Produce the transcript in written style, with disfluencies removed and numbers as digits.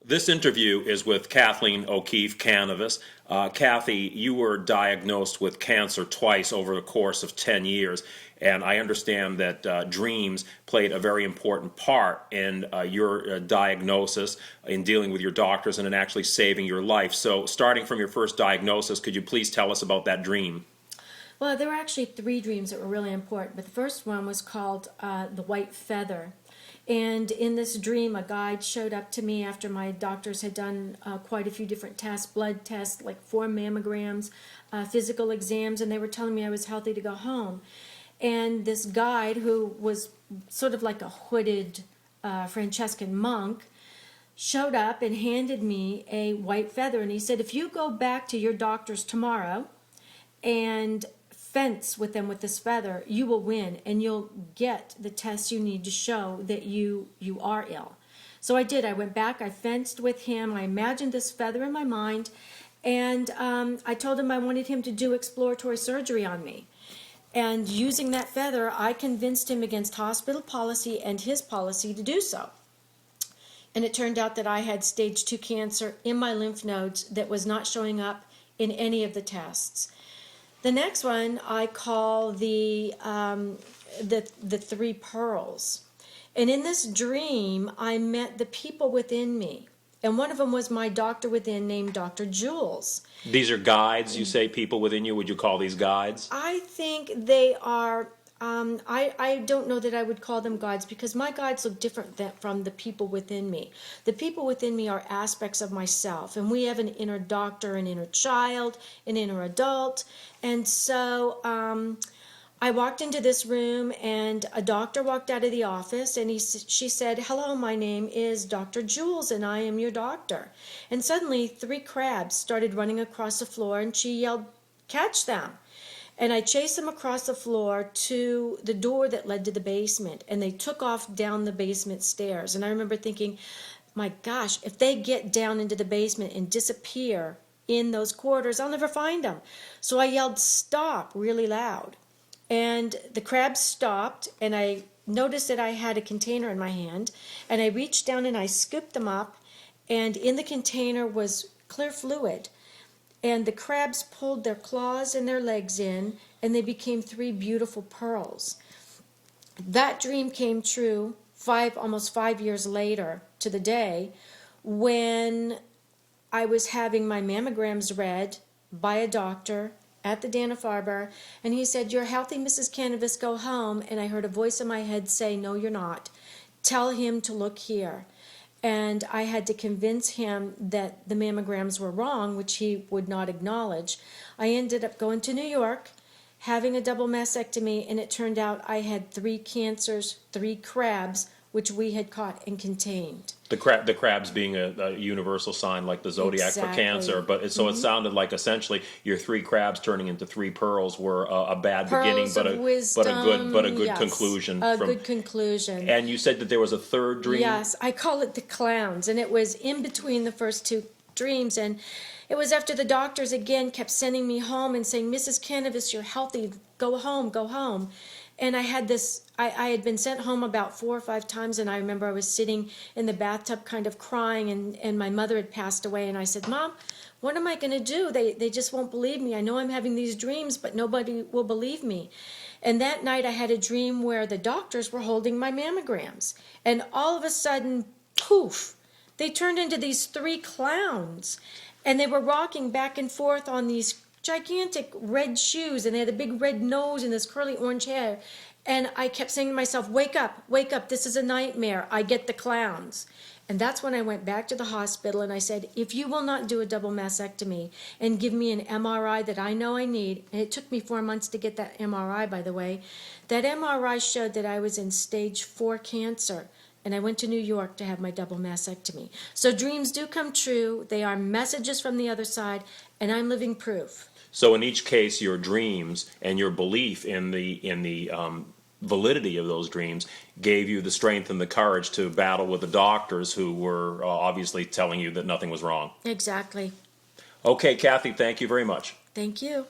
This interview is with Kathleen O'Keefe-Kanavos. Kathy, you were diagnosed with cancer twice over the course of 10 years, and I understand that dreams played a very important part in your diagnosis, in dealing with your doctors, and in actually saving your life. So starting from your first diagnosis, could you please tell us about that dream? Well, there were actually three dreams that were really important, but the first one was called the white feather. And in this dream, a guide showed up to me after my doctors had done quite a few different tests, blood tests, like 4 mammograms, physical exams, and they were telling me I was healthy to go home. And this guide, who was sort of like a hooded Franciscan monk, showed up and handed me a white feather. And he said, if you go back to your doctors tomorrow and fence with them with this feather, you will win, and you'll get the tests you need to show that you are ill. So I did. I went back, I fenced with him, I imagined this feather in my mind, and I told him I wanted him to do exploratory surgery on me. And using that feather, I convinced him against hospital policy and his policy to do so. And it turned out that I had stage 2 cancer in my lymph nodes that was not showing up in any of the tests. The next one I call the 3 pearls. And in this dream, I met the people within me. And one of them was my doctor within named Dr. Jules. These are guides, you say, people within you. Would you call these guides? I think they are, I don't know that I would call them guides, because my guides look different from the people within me. The people within me are aspects of myself, and we have an inner doctor, an inner child, an inner adult. And so I walked into this room, and a doctor walked out of the office, and she said, hello, my name is Dr. Jules, and I am your doctor. And suddenly 3 crabs started running across the floor, and she yelled, catch them. And I chased them across the floor to the door that led to the basement, and they took off down the basement stairs. And I remember thinking, my gosh, if they get down into the basement and disappear in those corridors, I'll never find them. So I yelled, stop, really loud. And the crabs stopped, and I noticed that I had a container in my hand, and I reached down and I scooped them up, and in the container was clear fluid. And the crabs pulled their claws and their legs in, and they became 3 beautiful pearls. That dream came true almost 5 years later to the day, when I was having my mammograms read by a doctor at the Dana-Farber, and he said, you're healthy, Mrs. Kanavos, go home. And I heard a voice in my head say, no, you're not. Tell him to look here. And I had to convince him that the mammograms were wrong, which he would not acknowledge. I ended up going to New York, having a double mastectomy, and it turned out I had 3 cancers, 3 crabs, which we had caught and contained. The crabs being a universal sign like the zodiac for cancer, but it sounded like essentially your 3 crabs turning into 3 pearls were a bad beginning, but a good yes, conclusion. Good conclusion. And you said that there was a third dream. Yes, I call it the clowns, and it was in between the first 2 dreams, and it was after the doctors again kept sending me home and saying, Mrs. Kanavos, you're healthy, go home, go home. And I had this, I had been sent home about 4 or 5 times, and I remember I was sitting in the bathtub kind of crying, and my mother had passed away, and I said, Mom, what am I going to do? They just won't believe me. I know I'm having these dreams, but nobody will believe me. And that night I had a dream where the doctors were holding my mammograms, and all of a sudden, poof, they turned into these 3 clowns, and they were rocking back and forth on these gigantic red shoes, and they had a big red nose and this curly orange hair. And I kept saying to myself, wake up, this is a nightmare, I get the clowns. And that's when I went back to the hospital, and I said, if you will not do a double mastectomy and give me an MRI that I know I need, and it took me 4 months to get that MRI, by the way, that MRI showed that I was in stage 4 cancer. And I went to New York to have my double mastectomy. So dreams do come true. They are messages from the other side, and I'm living proof. So in each case, your dreams and your belief in the validity of those dreams gave you the strength and the courage to battle with the doctors who were obviously telling you that nothing was wrong. Exactly. Okay, Kathy, thank you very much. Thank you.